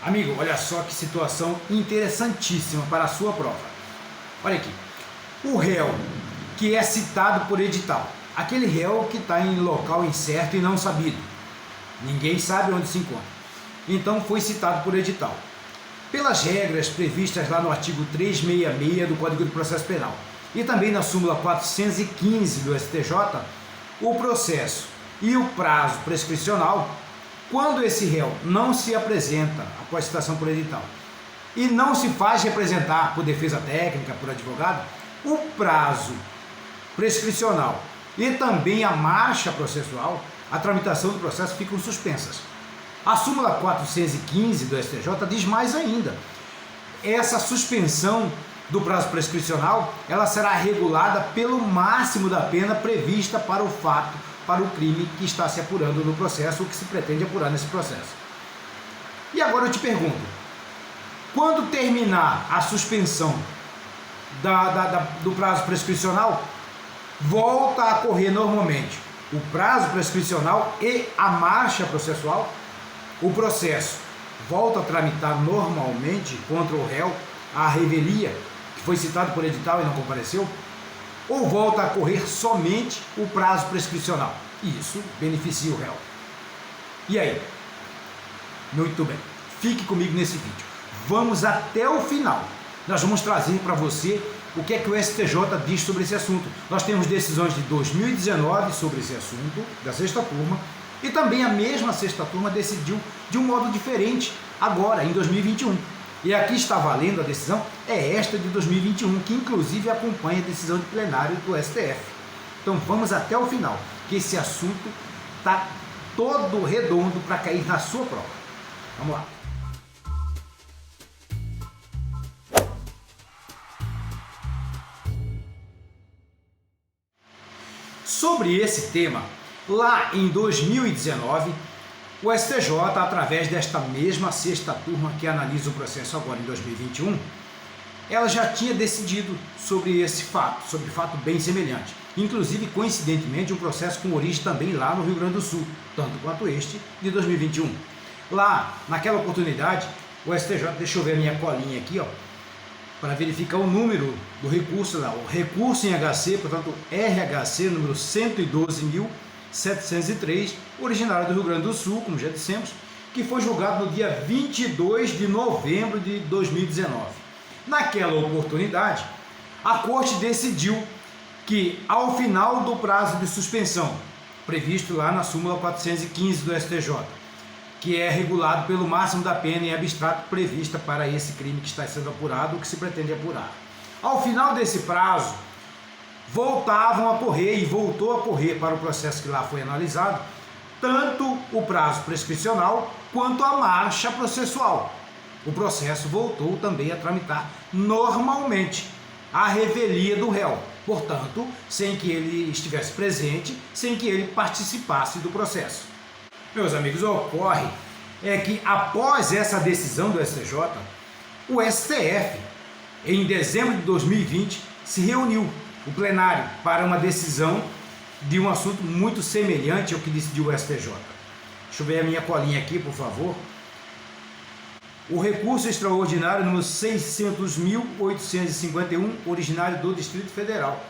Amigo, olha só que situação interessantíssima para a sua prova. Olha aqui, o réu que é citado por edital, aquele réu que está em local incerto e não sabido, ninguém sabe onde se encontra, então foi citado por edital. Pelas regras previstas lá no artigo 366 do Código de Processo Penal e também na súmula 415 do STJ, o processo e o prazo prescricional, quando esse réu não se apresenta após citação por edital e não se faz representar por defesa técnica, por advogado, o prazo prescricional e também a marcha processual, a tramitação do processo ficam suspensas. A súmula 415 do STJ diz mais ainda. Essa suspensão do prazo prescricional, ela será regulada pelo máximo da pena prevista para o fato, para o crime que está se apurando no processo, ou que se pretende apurar nesse processo. E agora eu te pergunto, quando terminar a suspensão do prazo prescricional, volta a correr normalmente o prazo prescricional e a marcha processual? O processo volta a tramitar normalmente contra o réu a revelia, que foi citado por edital e não compareceu? Ou volta a correr somente o prazo prescricional? Isso beneficia o réu. E aí? Muito bem, fique comigo nesse vídeo. Vamos até o final. Nós vamos trazer para você o que é que o STJ diz sobre esse assunto. Nós temos decisões de 2019 sobre esse assunto, da sexta turma, e também a mesma sexta turma decidiu de um modo diferente agora, em 2021. E aqui está valendo a decisão, é esta de 2021, que inclusive acompanha a decisão de plenário do STF. Então vamos até o final, que esse assunto está todo redondo para cair na sua prova. Vamos lá. Sobre esse tema, lá em 2019, o STJ, através desta mesma sexta turma que analisa o processo agora em 2021, ela já tinha decidido sobre esse fato, sobre fato bem semelhante. Inclusive, coincidentemente, um processo com origem também lá no Rio Grande do Sul, tanto quanto este de 2021. Lá, naquela oportunidade, o STJ, deixa eu ver a minha colinha aqui, ó, para verificar o número do recurso lá, o recurso em HC, portanto, RHC número 112.703, originário do Rio Grande do Sul, como já dissemos, que foi julgado no dia 22 de novembro de 2019. Naquela oportunidade, a Corte decidiu que, ao final do prazo de suspensão, previsto lá na súmula 415 do STJ, que é regulado pelo máximo da pena em abstrato prevista para esse crime que está sendo apurado ou que se pretende apurar. Ao final desse prazo, voltavam a correr e voltou a correr para o processo que lá foi analisado, tanto o prazo prescricional quanto a marcha processual. O processo voltou também a tramitar normalmente a revelia do réu, portanto, sem que ele estivesse presente, sem que ele participasse do processo. Meus amigos, ocorre que após essa decisão do STJ, o STF, em dezembro de 2020, se reuniu, o plenário, para uma decisão de um assunto muito semelhante ao que decidiu o STJ. Deixa eu ver a minha colinha aqui, por favor. O recurso extraordinário número 600.851, originário do Distrito Federal.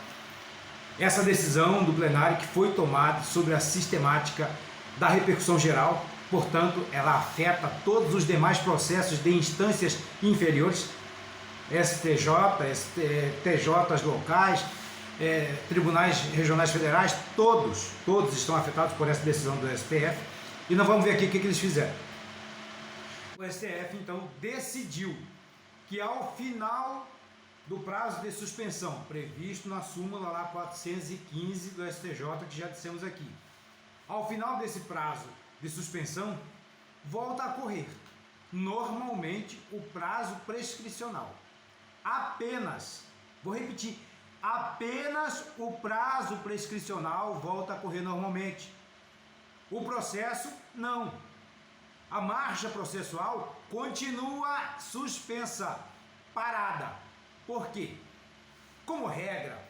Essa decisão do plenário que foi tomada sobre a sistemática da repercussão geral, portanto, ela afeta todos os demais processos de instâncias inferiores, STJ, TJs locais, tribunais regionais federais, todos estão afetados por essa decisão do STF. E nós vamos ver aqui o que eles fizeram. O STF, então, decidiu que ao final do prazo de suspensão, previsto na súmula lá 415 do STJ, que já dissemos aqui, ao final desse prazo de suspensão, volta a correr normalmente o prazo prescricional. Apenas, vou repetir, apenas o prazo prescricional volta a correr normalmente. O processo, não. A marcha processual continua suspensa, parada. Por quê? Como regra,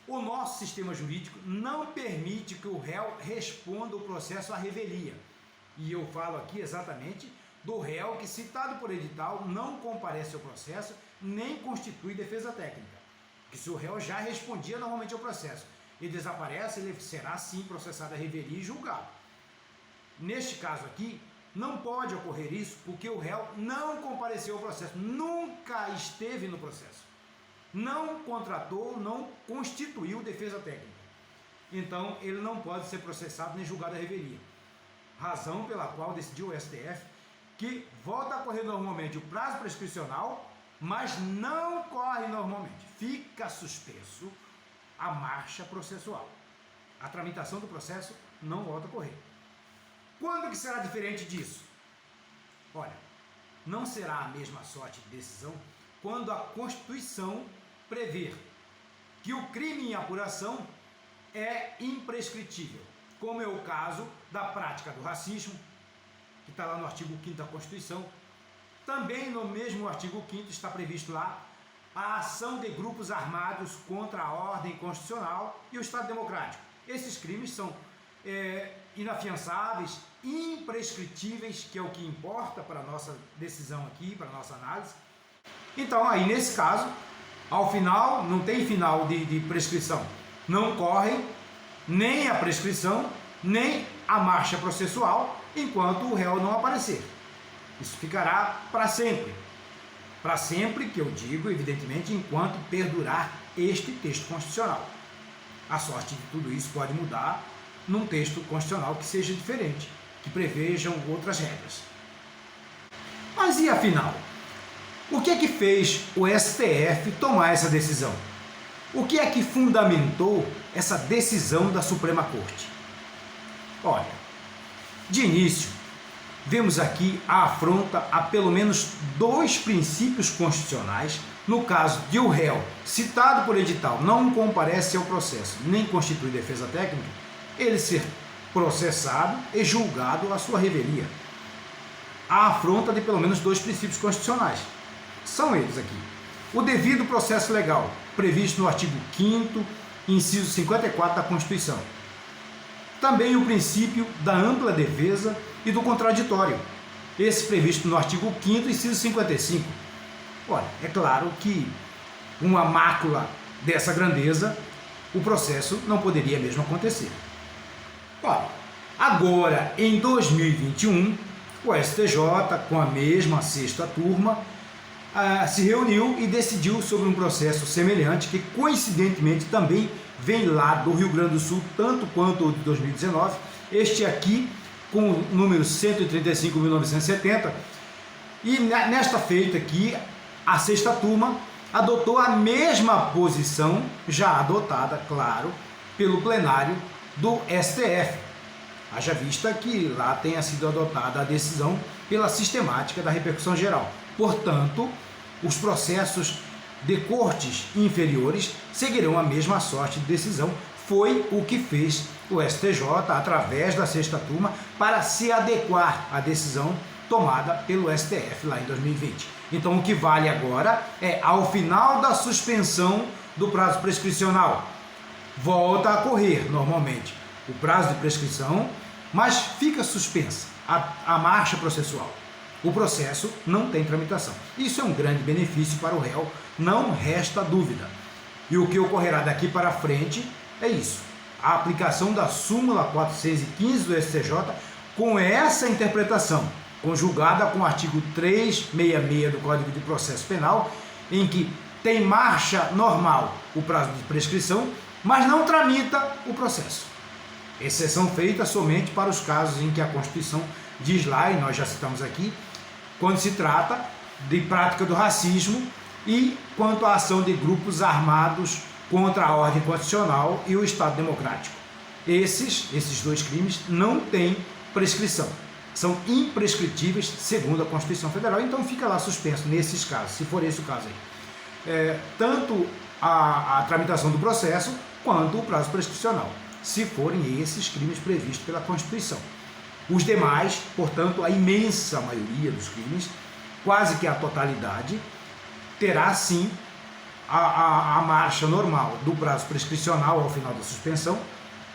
o nosso sistema jurídico não permite que o réu responda o processo à revelia. E eu falo aqui exatamente do réu que, citado por edital, não comparece ao processo nem constitui defesa técnica. Que se o réu já respondia normalmente ao processo e desaparece, ele será sim processado à revelia e julgado. Neste caso aqui, não pode ocorrer isso porque o réu não compareceu ao processo, nunca esteve no processo, não contratou, não constituiu defesa técnica. Então, ele não pode ser processado nem julgado à revelia. Razão pela qual decidiu o STF que volta a correr normalmente o prazo prescricional, mas não corre normalmente. Fica suspenso a marcha processual. A tramitação do processo não volta a correr. Quando que será diferente disso? Olha, não será a mesma sorte de decisão quando a Constituição prever que o crime em apuração é imprescritível, como é o caso da prática do racismo, que está lá no artigo 5º da Constituição. Também no mesmo artigo 5º está previsto lá a ação de grupos armados contra a ordem constitucional e o Estado Democrático. Esses crimes são inafiançáveis, imprescritíveis, que é o que importa para a nossa decisão aqui, para a nossa análise. Então, aí nesse caso, ao final, não tem final de prescrição. Não corre nem a prescrição, nem a marcha processual, enquanto o réu não aparecer. Isso ficará para sempre. Para sempre, que eu digo, evidentemente, enquanto perdurar este texto constitucional. A sorte de tudo isso pode mudar num texto constitucional que seja diferente, que prevejam outras regras. Mas e afinal? O que é que fez o STF tomar essa decisão? O que é que fundamentou essa decisão da Suprema Corte? Olha, de início, vemos aqui a afronta a pelo menos dois princípios constitucionais, no caso de o réu, citado por edital, não comparece ao processo, nem constitui defesa técnica, ele ser processado e julgado à sua revelia. A afronta de pelo menos dois princípios constitucionais. São eles aqui. O devido processo legal, previsto no artigo 5º, inciso 54 da Constituição. Também o princípio da ampla defesa e do contraditório, esse previsto no artigo 5º, inciso 55. Olha, é claro que uma mácula dessa grandeza, o processo não poderia mesmo acontecer. Olha, agora em 2021, o STJ, com a mesma sexta turma, se reuniu e decidiu sobre um processo semelhante que coincidentemente também vem lá do Rio Grande do Sul, tanto quanto o de 2019, este aqui com o número 135.970, e nesta feita aqui, a sexta turma adotou a mesma posição, já adotada, claro, pelo plenário do STF. Haja vista que lá tenha sido adotada a decisão pela sistemática da repercussão geral. Portanto, os processos de cortes inferiores seguirão a mesma sorte de decisão. Foi o que fez o STJ através da sexta turma para se adequar à decisão tomada pelo STF lá em 2020. Então o que vale agora é, ao final da suspensão do prazo prescricional, volta a correr normalmente o prazo de prescrição, mas fica suspensa a marcha processual. O processo não tem tramitação. Isso é um grande benefício para o réu, não resta dúvida. E o que ocorrerá daqui para frente é isso: a aplicação da súmula 415 do STJ com essa interpretação, conjugada com o artigo 366 do Código de Processo Penal, em que tem marcha normal o prazo de prescrição, mas não tramita o processo. Exceção feita somente para os casos em que a Constituição diz lá, e nós já citamos aqui, quando se trata de prática do racismo e quanto à ação de grupos armados contra a ordem constitucional e o Estado Democrático. Esses dois crimes não têm prescrição, são imprescritíveis segundo a Constituição Federal, então fica lá suspenso nesses casos, se for esse o caso aí. Tanto a tramitação do processo quanto o prazo prescricional, se forem esses crimes previstos pela Constituição. Os demais, portanto, a imensa maioria dos crimes, quase que a totalidade, terá sim a marcha normal do prazo prescricional ao final da suspensão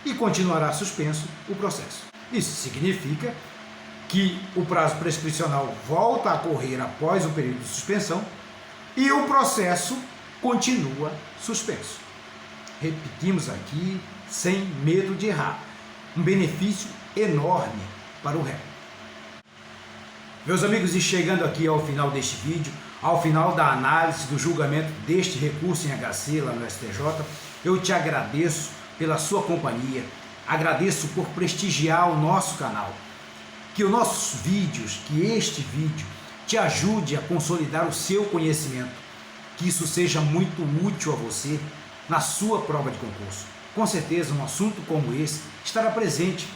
e continuará suspenso o processo. Isso significa que o prazo prescricional volta a correr após o período de suspensão e o processo continua suspenso. Repetimos aqui, sem medo de errar, um benefício enorme para o réu. Meus amigos, e chegando aqui ao final deste vídeo, ao final da análise do julgamento deste recurso em HC lá no STJ, eu te agradeço pela sua companhia, agradeço por prestigiar o nosso canal, que os nossos vídeos, que este vídeo te ajude a consolidar o seu conhecimento, que isso seja muito útil a você na sua prova de concurso. Com certeza um assunto como esse estará presente,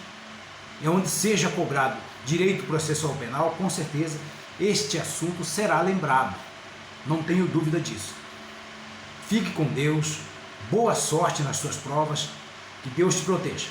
onde seja cobrado direito processual penal, com certeza este assunto será lembrado, não tenho dúvida disso. Fique com Deus, boa sorte nas suas provas, que Deus te proteja.